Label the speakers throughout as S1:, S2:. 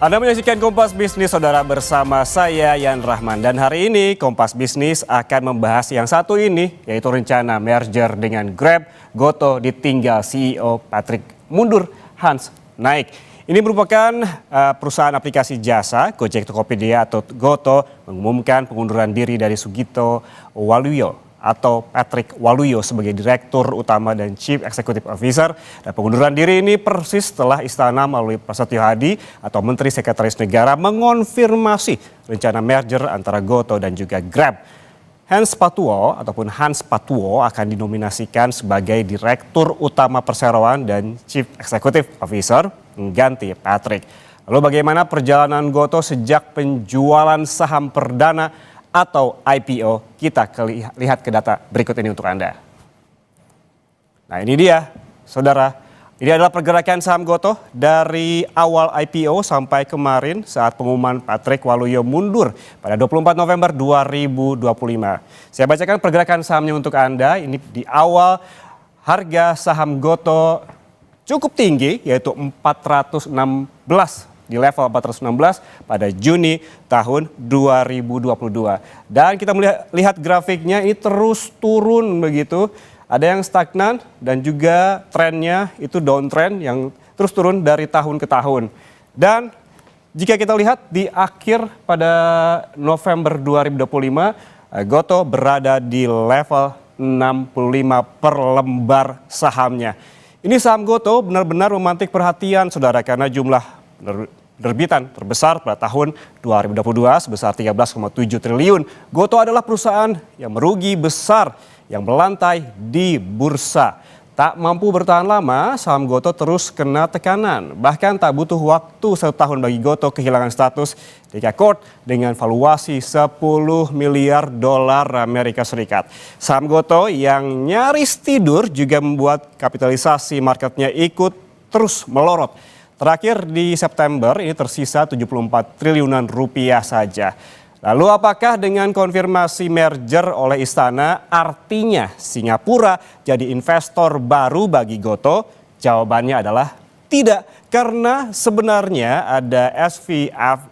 S1: Anda menyaksikan Kompas Bisnis, saudara, bersama saya Yan Rahman. Dan hari ini Kompas Bisnis akan membahas yang satu ini, yaitu rencana merger dengan Grab. Goto ditinggal CEO Patrick mundur, Hans naik. Ini merupakan perusahaan aplikasi jasa Gojek Tokopedia atau Goto mengumumkan pengunduran diri dari Sugito Waluyo atau Patrick Waluyo sebagai Direktur Utama dan Chief Executive Officer. Dan pengunduran diri ini persis setelah Istana melalui Prasetyo Hadi atau Menteri Sekretaris Negara mengonfirmasi rencana merger antara Goto dan juga Grab. Hans Patuwo akan dinominasikan sebagai Direktur Utama Perseroan dan Chief Executive Officer mengganti Patrick. Lalu bagaimana perjalanan Goto sejak penjualan saham perdana atau IPO? Kita lihat ke data berikut ini untuk Anda. Nah, ini dia, saudara. Ini adalah pergerakan saham Goto dari awal IPO sampai kemarin saat pengumuman Patrick Waluyo mundur pada 24 November 2025. Saya bacakan pergerakan sahamnya untuk Anda. Ini di awal harga saham Goto cukup tinggi, yaitu 416 di level 416 pada Juni tahun 2022. Dan kita lihat grafiknya, ini terus turun begitu. Ada yang stagnan dan juga trennya itu downtrend yang terus turun dari tahun ke tahun. Dan jika kita lihat di akhir pada November 2025, Goto berada di level 65 per lembar sahamnya. Ini saham Goto benar-benar memantik perhatian, saudara, karena jumlah penerbitan terbesar pada tahun 2022 sebesar 13,7 triliun. Goto adalah perusahaan yang merugi besar yang melantai di bursa. Tak mampu bertahan lama, saham Goto terus kena tekanan. Bahkan tak butuh waktu 1 tahun bagi Goto kehilangan status Dekakorp dengan valuasi 10 miliar dolar Amerika Serikat. Saham Goto yang nyaris tidur juga membuat kapitalisasi marketnya ikut terus melorot. Terakhir di September ini tersisa 74 triliunan rupiah saja. Lalu apakah dengan konfirmasi merger oleh Istana artinya Singapura jadi investor baru bagi Goto? Jawabannya adalah tidak, karena sebenarnya ada SVF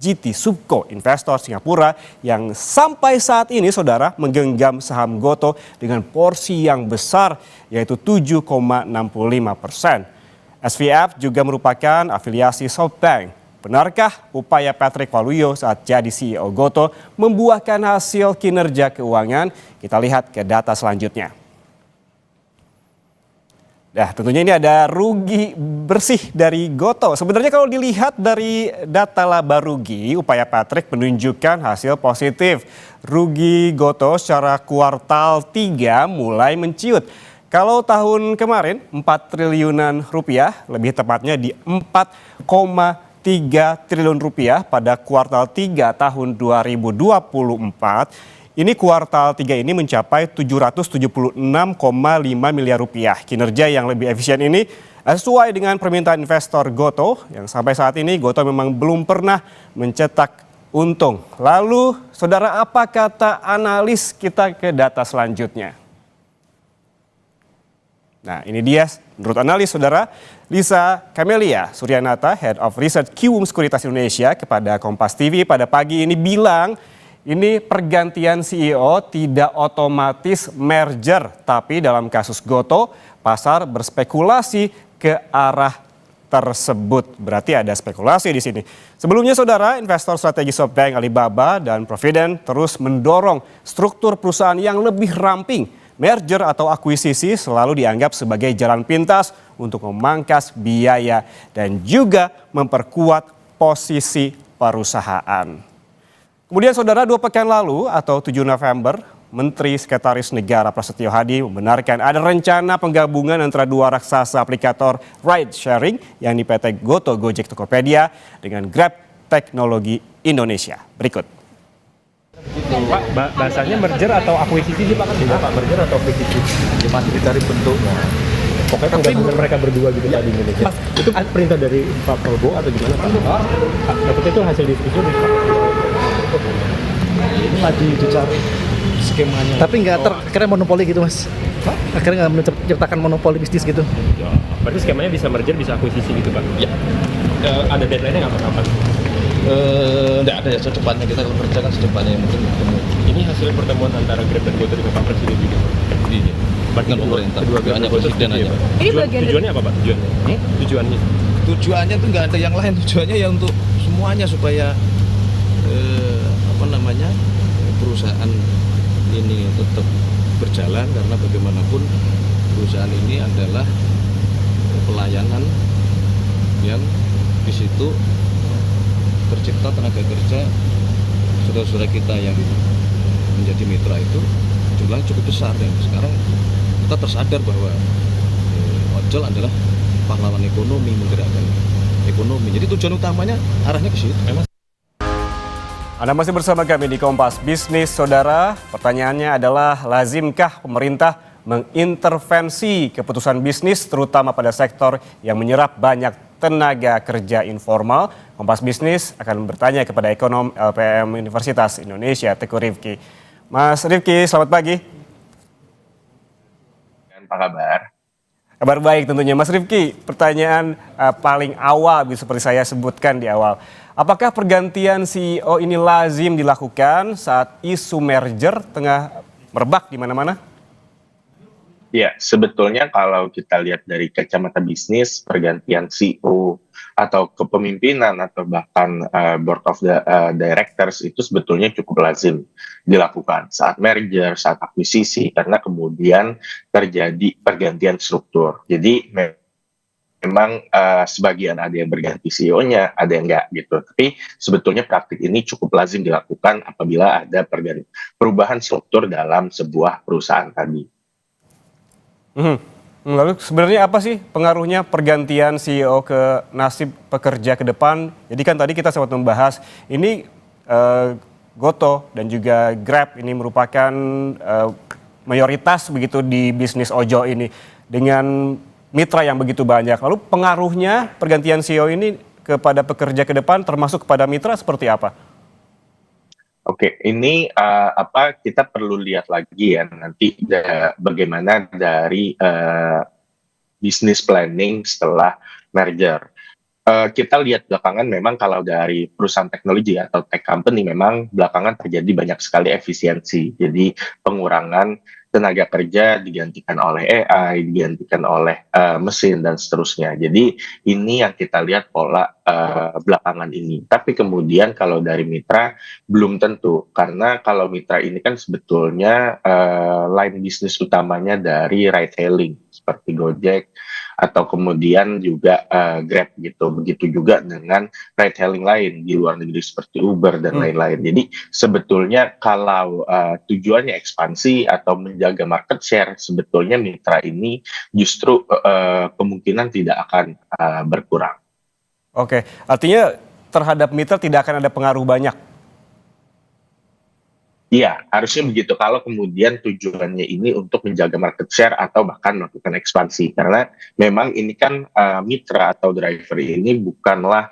S1: GT Subco, investor Singapura yang sampai saat ini, saudara, menggenggam saham Goto dengan porsi yang besar, yaitu 7,65%. SVF juga merupakan afiliasi SoftBank. Benarkah upaya Patrick Waluyo saat jadi CEO Goto membuahkan hasil kinerja keuangan? Kita lihat ke data selanjutnya. Nah, tentunya ini ada rugi bersih dari Goto. Sebenarnya kalau dilihat dari data laba rugi, upaya Patrick menunjukkan hasil positif. Rugi Goto secara kuartal 3 mulai menciut. Kalau tahun kemarin 4 triliunan rupiah, lebih tepatnya di 4,3 triliun rupiah pada kuartal 3 tahun 2024. Ini kuartal 3 ini mencapai 776,5 miliar rupiah. Kinerja yang lebih efisien ini sesuai dengan permintaan investor Goto yang sampai saat ini Goto memang belum pernah mencetak untung. Lalu, saudara, apa kata analis? Kita ke data selanjutnya. Nah, ini dia menurut analis, saudara. Lisa Camelia Suryanata, Head of Research Kiwum Sekuritas Indonesia, kepada Kompas TV pada pagi ini bilang, ini pergantian CEO tidak otomatis merger, tapi dalam kasus Goto, pasar berspekulasi ke arah tersebut. Berarti ada spekulasi di sini. Sebelumnya, saudara, investor strategi SoftBank, Alibaba, dan Provident terus mendorong struktur perusahaan yang lebih ramping. Merger atau akuisisi selalu dianggap sebagai jalan pintas untuk memangkas biaya dan juga memperkuat posisi perusahaan. Kemudian, saudara, 2 pekan lalu atau 7 November, Menteri Sekretaris Negara Prasetyo Hadi membenarkan ada rencana penggabungan antara 2 raksasa aplikator ride sharing yang di PT Goto Gojek Tokopedia dengan Grab Teknologi Indonesia. Berikut.
S2: Pak, bahasanya merger atau akuisisi sih Pak? Kan tidak Pak, merger atau akuisisi?
S3: Ya masih dicari bentuknya.
S2: Pokoknya penggabungan mereka berdua gitu tadi Indonesia.
S3: Mas, itu perintah dari Pak Prabowo atau gimana Pak?
S2: Maksudnya itu hasil diskusi Pak?
S3: Ini lagi dicari skemanya.
S4: Tapi nggak akhirnya monopoli gitu Mas?
S3: Hah?
S4: Akhirnya nggak menciptakan monopoli bisnis gitu?
S2: Ya, berarti skemanya bisa merger, bisa akuisisi gitu Pak?
S3: Ya.
S2: ada deadline-nya nggak kapan?
S3: Enggak ada ya, secepatnya kita kalau kerja kan secepatnya yang mungkin ketemu.
S2: Ini hasil pertemuan antara Grab dan Goto dengan Pak Presiden juga.
S3: Iya. Dengan pemerintah, hanya presiden aja.
S5: Ini bagian dari
S2: Tujuannya apa Pak? Tujuannya? Tujuannya?
S3: Tujuannya tuh nggak ada yang lain, tujuannya ya untuk semuanya supaya perusahaan ini tetap berjalan, karena bagaimanapun perusahaan ini adalah pelayanan yang di situ tercipta tenaga kerja saudara-saudara kita yang menjadi mitra itu jumlahnya cukup besar, dan sekarang kita tersadar bahwa ojol adalah pahlawan ekonomi, menggerakkan ekonomi. Jadi tujuan utamanya arahnya ke situ.
S1: Anda masih bersama kami di Kompas Bisnis, Saudara. Pertanyaannya adalah, lazimkah pemerintah mengintervensi keputusan bisnis terutama pada sektor yang menyerap banyak tenaga kerja informal? Kompas Bisnis akan bertanya kepada ekonom LPM Universitas Indonesia, Teguh Rifki. Mas Rifki, selamat pagi.
S6: Apa kabar?
S1: Kabar baik tentunya. Mas Rifki, pertanyaan paling awal seperti saya sebutkan di awal. Apakah pergantian CEO ini lazim dilakukan saat isu merger tengah merebak di mana-mana?
S6: Ya, sebetulnya kalau kita lihat dari kacamata bisnis, pergantian CEO atau kepemimpinan atau bahkan board of directors itu sebetulnya cukup lazim dilakukan saat merger, saat akuisisi, karena kemudian terjadi pergantian struktur. Jadi memang sebagian ada yang berganti CEO-nya, ada yang enggak gitu. Tapi sebetulnya praktik ini cukup lazim dilakukan apabila ada perubahan struktur dalam sebuah perusahaan tadi.
S1: Lalu sebenarnya apa sih pengaruhnya pergantian CEO ke nasib pekerja ke depan? Jadi kan tadi kita sempat membahas ini Goto dan juga Grab ini merupakan mayoritas begitu di bisnis ojol ini dengan mitra yang begitu banyak. Lalu pengaruhnya pergantian CEO ini kepada pekerja ke depan termasuk kepada mitra seperti apa?
S6: Oke, ini kita perlu lihat lagi ya nanti bagaimana dari business planning setelah merger. Kita lihat belakangan memang kalau dari perusahaan teknologi atau tech company memang belakangan terjadi banyak sekali efisiensi. Jadi pengurangan tenaga kerja digantikan oleh AI, digantikan oleh mesin dan seterusnya. Jadi ini yang kita lihat pola belakangan ini. Tapi kemudian kalau dari mitra belum tentu, karena kalau mitra ini kan sebetulnya line bisnis utamanya dari ride hailing seperti Gojek atau kemudian juga Grab gitu. Begitu juga dengan ride hailing lain di luar negeri seperti Uber dan lain-lain. Jadi sebetulnya kalau tujuannya ekspansi atau menjaga market share, sebetulnya mitra ini justru kemungkinan tidak akan berkurang.
S1: Oke, artinya terhadap mitra tidak akan ada pengaruh banyak.
S6: Iya, harusnya begitu. Kalau kemudian tujuannya ini untuk menjaga market share atau bahkan melakukan ekspansi. Karena memang ini kan mitra atau driver ini bukanlah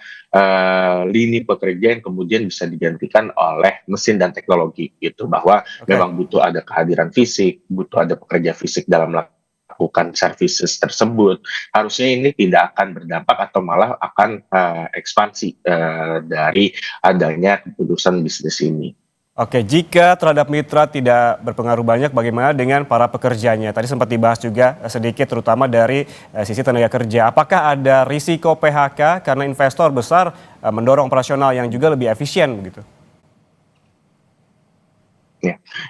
S6: lini pekerja yang kemudian bisa digantikan oleh mesin dan teknologi gitu. Bahwa memang butuh ada kehadiran fisik, butuh ada pekerja fisik dalam melakukan services tersebut. Harusnya ini tidak akan berdampak atau malah akan ekspansi dari adanya keputusan bisnis ini.
S1: Oke, jika terhadap mitra tidak berpengaruh banyak, bagaimana dengan para pekerjanya? Tadi sempat dibahas juga sedikit terutama dari sisi tenaga kerja. Apakah ada risiko PHK karena investor besar mendorong operasional yang juga lebih efisien begitu?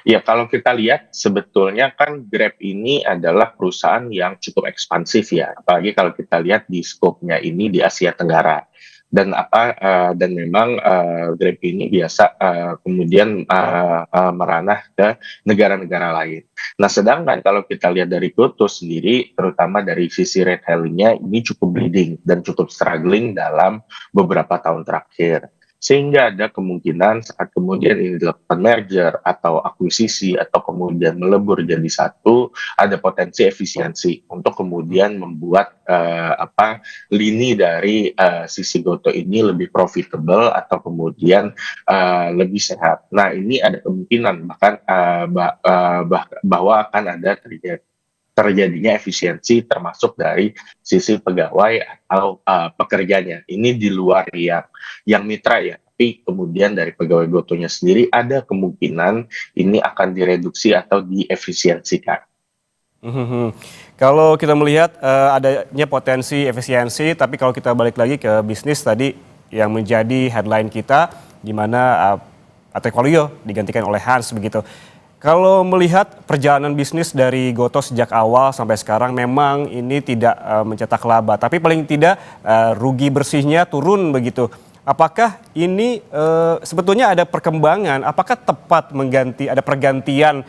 S6: Ya, kalau kita lihat sebetulnya kan Grab ini adalah perusahaan yang cukup ekspansif ya, apalagi kalau kita lihat di skopnya ini di Asia Tenggara. Dan memang Grab ini biasa kemudian meranah ke negara-negara lain. Nah, sedangkan kalau kita lihat dari Goto sendiri, terutama dari sisi ride hailing-nya ini cukup bleeding dan cukup struggling dalam beberapa tahun terakhir. Sehingga ada kemungkinan saat kemudian ini dilakukan merger atau akuisisi atau kemudian melebur jadi satu, ada potensi efisiensi untuk kemudian membuat lini dari sisi Goto ini lebih profitable atau kemudian lebih sehat. Nah, ini ada kemungkinan bahkan bahwa akan ada terjadinya efisiensi termasuk dari sisi pegawai atau pekerjanya. Ini di luar yang mitra ya. Tapi kemudian dari pegawai Gotonya sendiri ada kemungkinan ini akan direduksi atau diefisiensikan.
S1: Mhm. Kalau kita melihat adanya potensi efisiensi, tapi kalau kita balik lagi ke bisnis tadi yang menjadi headline kita, di mana Patrick Waluyo digantikan oleh Hans begitu. Kalau melihat perjalanan bisnis dari Gotoh sejak awal sampai sekarang memang ini tidak mencetak laba, tapi paling tidak rugi bersihnya turun begitu. Apakah ini sebetulnya ada perkembangan, apakah tepat ada pergantian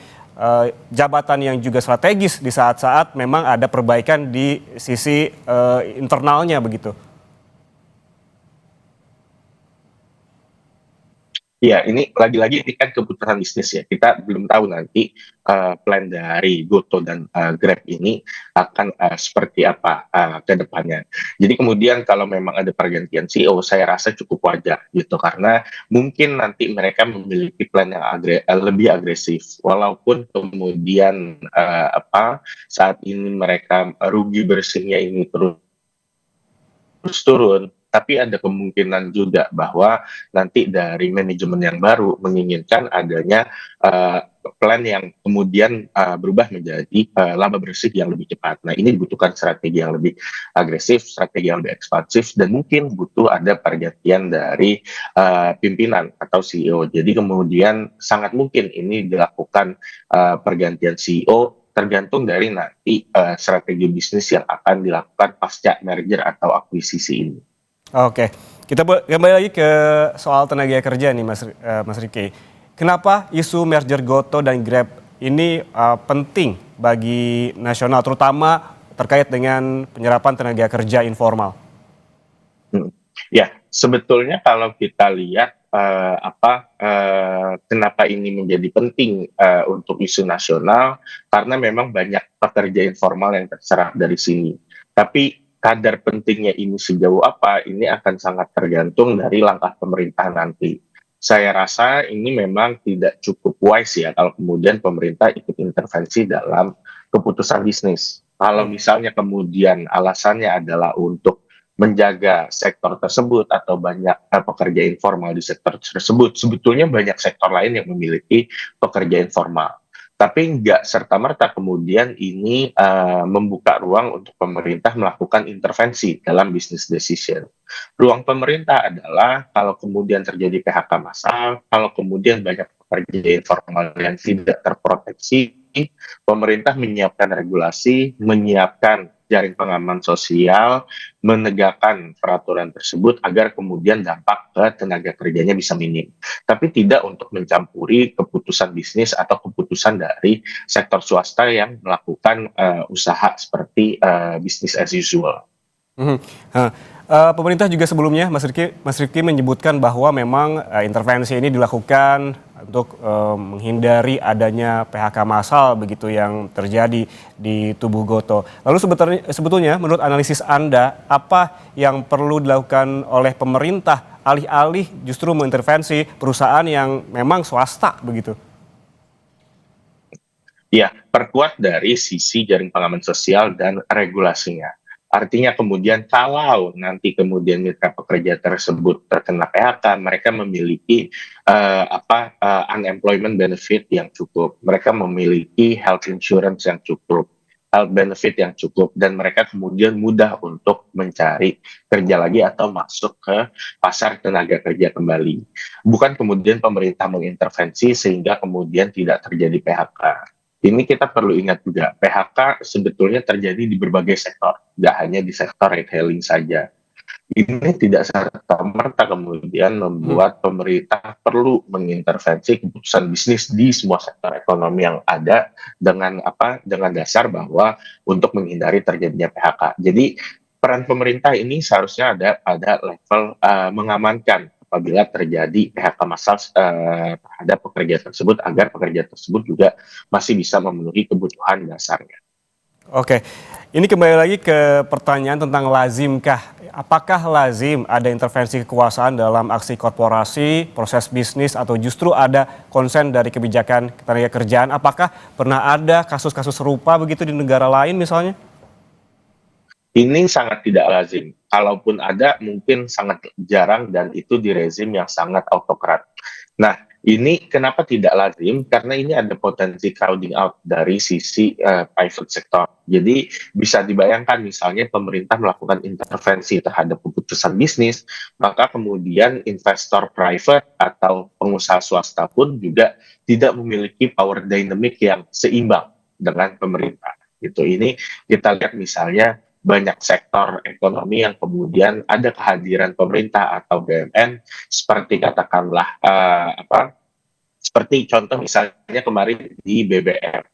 S1: jabatan yang juga strategis di saat-saat memang ada perbaikan di sisi internalnya begitu?
S6: Ya, ini lagi-lagi ini kan keputusan bisnis ya. Kita belum tahu nanti plan dari Gotoh dan Grab ini akan seperti apa ke depannya. Jadi kemudian kalau memang ada pergantian CEO, saya rasa cukup wajar gitu karena mungkin nanti mereka memiliki plan yang lebih agresif. Walaupun kemudian saat ini mereka rugi bersihnya ini terus turun, tapi ada kemungkinan juga bahwa nanti dari manajemen yang baru menginginkan adanya plan yang kemudian berubah menjadi laba bersih yang lebih cepat. Nah, ini dibutuhkan strategi yang lebih agresif, strategi yang lebih ekspansif, dan mungkin butuh ada pergantian dari pimpinan atau CEO. Jadi kemudian sangat mungkin ini dilakukan pergantian CEO tergantung dari nanti strategi bisnis yang akan dilakukan pasca merger atau akuisisi ini.
S1: Oke, kita kembali lagi ke soal tenaga kerja nih Mas Riki. Kenapa isu merger Gotoh dan Grab ini penting bagi nasional, terutama terkait dengan penyerapan tenaga kerja informal?
S6: Ya, sebetulnya kalau kita lihat kenapa ini menjadi penting untuk isu nasional, karena memang banyak pekerja informal yang terserap dari sini. Tapi kadar pentingnya ini sejauh apa, ini akan sangat tergantung dari langkah pemerintah nanti. Saya rasa ini memang tidak cukup wise ya kalau kemudian pemerintah ikut intervensi dalam keputusan bisnis. Kalau misalnya kemudian alasannya adalah untuk menjaga sektor tersebut atau banyak pekerja informal di sektor tersebut, sebetulnya banyak sektor lain yang memiliki pekerja informal. Tapi nggak serta-merta kemudian ini membuka ruang untuk pemerintah melakukan intervensi dalam business decision. Ruang pemerintah adalah kalau kemudian terjadi PHK massal, kalau kemudian banyak pekerja informal yang tidak terproteksi, pemerintah menyiapkan regulasi, menyiapkan jaring pengaman sosial, menegakkan peraturan tersebut agar kemudian dampak ke tenaga kerjanya bisa minim. Tapi tidak untuk mencampuri keputusan bisnis atau keputusan dari sektor swasta yang melakukan usaha seperti business as usual.
S1: Pemerintah juga sebelumnya, Mas Rifki menyebutkan bahwa memang intervensi ini dilakukan untuk menghindari adanya PHK massal begitu yang terjadi di tubuh Gotoh. Lalu sebetulnya menurut analisis Anda, apa yang perlu dilakukan oleh pemerintah alih-alih justru mengintervensi perusahaan yang memang swasta begitu?
S6: Ya, perkuat dari sisi jaring pengaman sosial dan regulasinya. Artinya kemudian kalau nanti kemudian mitra pekerja tersebut terkena PHK, mereka memiliki unemployment benefit yang cukup, mereka memiliki health insurance yang cukup, health benefit yang cukup, dan mereka kemudian mudah untuk mencari kerja lagi atau masuk ke pasar tenaga kerja kembali. Bukan kemudian pemerintah mengintervensi sehingga kemudian tidak terjadi PHK. Ini kita perlu ingat juga, PHK sebetulnya terjadi di berbagai sektor, tidak hanya di sektor retailing saja. Ini tidak serta-merta kemudian membuat pemerintah perlu mengintervensi keputusan bisnis di semua sektor ekonomi yang ada dengan dasar bahwa untuk menghindari terjadinya PHK. Jadi peran pemerintah ini seharusnya ada pada level mengamankan apabila terjadi PHK massal terhadap pekerja tersebut agar pekerja tersebut juga masih bisa memenuhi kebutuhan dasarnya.
S1: Oke, Ini kembali lagi ke pertanyaan tentang lazimkah? Apakah lazim ada intervensi kekuasaan dalam aksi korporasi, proses bisnis, atau justru ada konsen dari kebijakan ketenagakerjaan? Apakah pernah ada kasus-kasus serupa begitu di negara lain misalnya?
S6: Ini sangat tidak lazim. Kalaupun ada, mungkin sangat jarang dan itu di rezim yang sangat autokrat. Nah, ini kenapa tidak lazim? Karena ini ada potensi crowding out dari sisi private sector. Jadi bisa dibayangkan misalnya pemerintah melakukan intervensi terhadap keputusan bisnis, maka kemudian investor private atau pengusaha swasta pun juga tidak memiliki power dynamic yang seimbang dengan pemerintah. Gitu. Ini kita lihat misalnya banyak sektor ekonomi yang kemudian ada kehadiran pemerintah atau BUMN seperti katakanlah seperti contoh misalnya kemarin di BBM.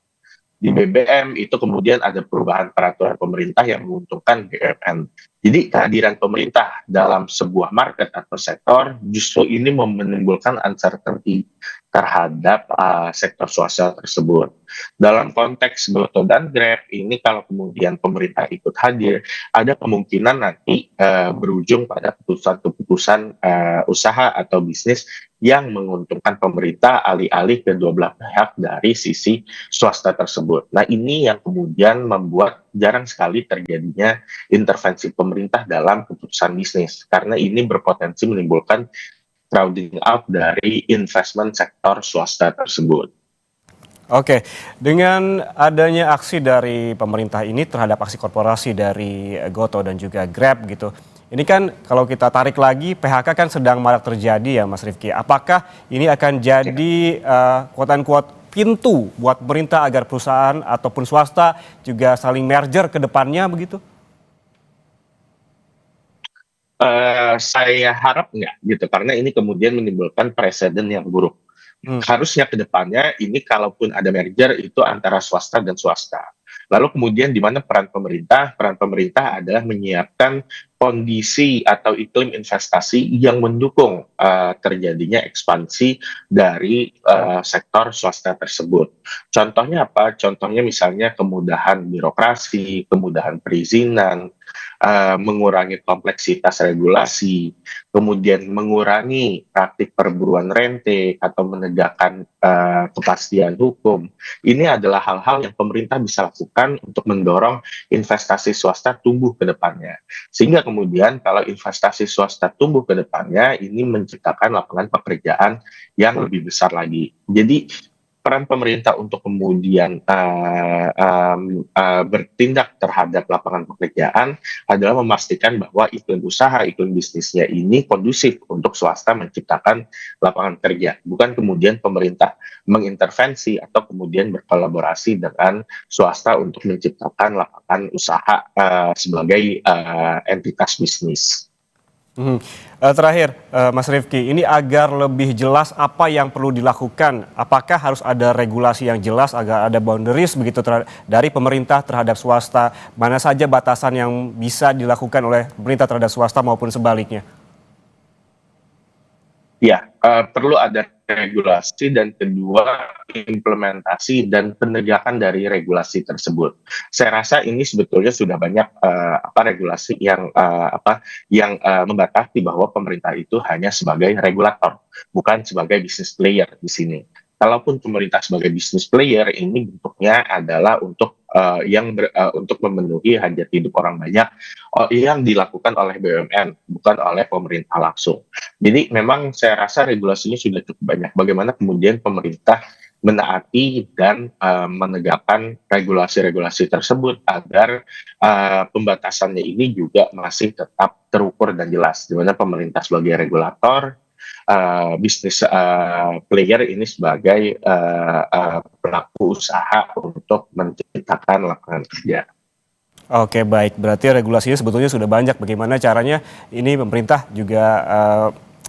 S6: Di BBM itu kemudian ada perubahan peraturan pemerintah yang menguntungkan BUMN. Jadi kehadiran pemerintah dalam sebuah market atau sektor justru ini menimbulkan uncertainty terhadap sektor swasta tersebut. Dalam konteks Goto dan Grab ini kalau kemudian pemerintah ikut hadir, ada kemungkinan nanti berujung pada keputusan-keputusan usaha atau bisnis yang menguntungkan pemerintah alih-alih kedua belah pihak dari sisi swasta tersebut. Nah ini yang kemudian membuat jarang sekali terjadinya intervensi pemerintah dalam keputusan bisnis karena ini berpotensi menimbulkan crowding out dari investment sektor swasta tersebut.
S1: Oke, dengan adanya aksi dari pemerintah ini terhadap aksi korporasi dari Goto dan juga Grab gitu. Ini kan kalau kita tarik lagi PHK kan sedang marak terjadi ya Mas Rifki. Apakah ini akan jadi quote-unquote pintu buat pemerintah agar perusahaan ataupun swasta juga saling merger ke depannya begitu?
S6: Saya harap enggak gitu karena ini kemudian menimbulkan presiden yang buruk. Harusnya ke depannya ini kalaupun ada merger itu antara swasta dan swasta. Lalu kemudian di mana peran pemerintah? Peran pemerintah adalah menyiapkan kondisi atau iklim investasi yang mendukung terjadinya ekspansi dari sektor swasta tersebut. Contohnya apa? Contohnya misalnya kemudahan birokrasi, kemudahan perizinan, mengurangi kompleksitas regulasi, kemudian mengurangi praktik perburuan rente atau menegakkan kepastian hukum. Ini adalah hal-hal yang pemerintah bisa lakukan untuk mendorong investasi swasta tumbuh ke depannya. Sehingga kemudian kalau investasi swasta tumbuh ke depannya, ini menciptakan lapangan pekerjaan yang lebih besar lagi. Jadi peran pemerintah untuk kemudian bertindak terhadap lapangan pekerjaan adalah memastikan bahwa iklim usaha, iklim bisnisnya ini kondusif untuk swasta menciptakan lapangan kerja. Bukan kemudian pemerintah mengintervensi atau kemudian berkolaborasi dengan swasta untuk menciptakan lapangan usaha sebagai entitas bisnis.
S1: Terakhir, Mas Rifki, ini agar lebih jelas apa yang perlu dilakukan, apakah harus ada regulasi yang jelas agar ada boundaries begitu dari pemerintah terhadap swasta, mana saja batasan yang bisa dilakukan oleh pemerintah terhadap swasta maupun sebaliknya?
S6: Ya, perlu ada regulasi dan kedua implementasi dan penegakan dari regulasi tersebut. Saya rasa ini sebetulnya sudah banyak regulasi yang membatasi bahwa pemerintah itu hanya sebagai regulator, bukan sebagai business player di sini. Kalaupun pemerintah sebagai business player ini bentuknya adalah untuk untuk memenuhi hajat hidup orang banyak yang dilakukan oleh BUMN, bukan oleh pemerintah langsung. Jadi memang saya rasa regulasinya sudah cukup banyak. Bagaimana kemudian pemerintah menaati dan menegakkan regulasi-regulasi tersebut agar pembatasannya ini juga masih tetap terukur dan jelas. Di mana pemerintah sebagai regulator, bisnis player ini sebagai pelaku usaha untuk menciptakan lapangan kerja.
S1: Oke, baik, berarti regulasinya sebetulnya sudah banyak. Bagaimana caranya ini pemerintah juga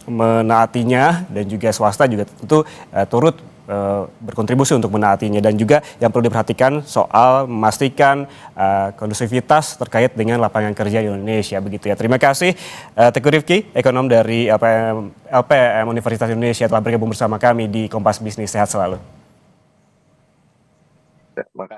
S1: menaatinya dan juga swasta juga tentu turut berkontribusi untuk menaatinya, dan juga yang perlu diperhatikan soal memastikan kondusivitas terkait dengan lapangan kerja di Indonesia begitu ya. Terima kasih Teguh Rifki, ekonom dari LPM Universitas Indonesia telah bergabung bersama kami di Kompas Bisnis. Sehat selalu.
S6: Terima kasih.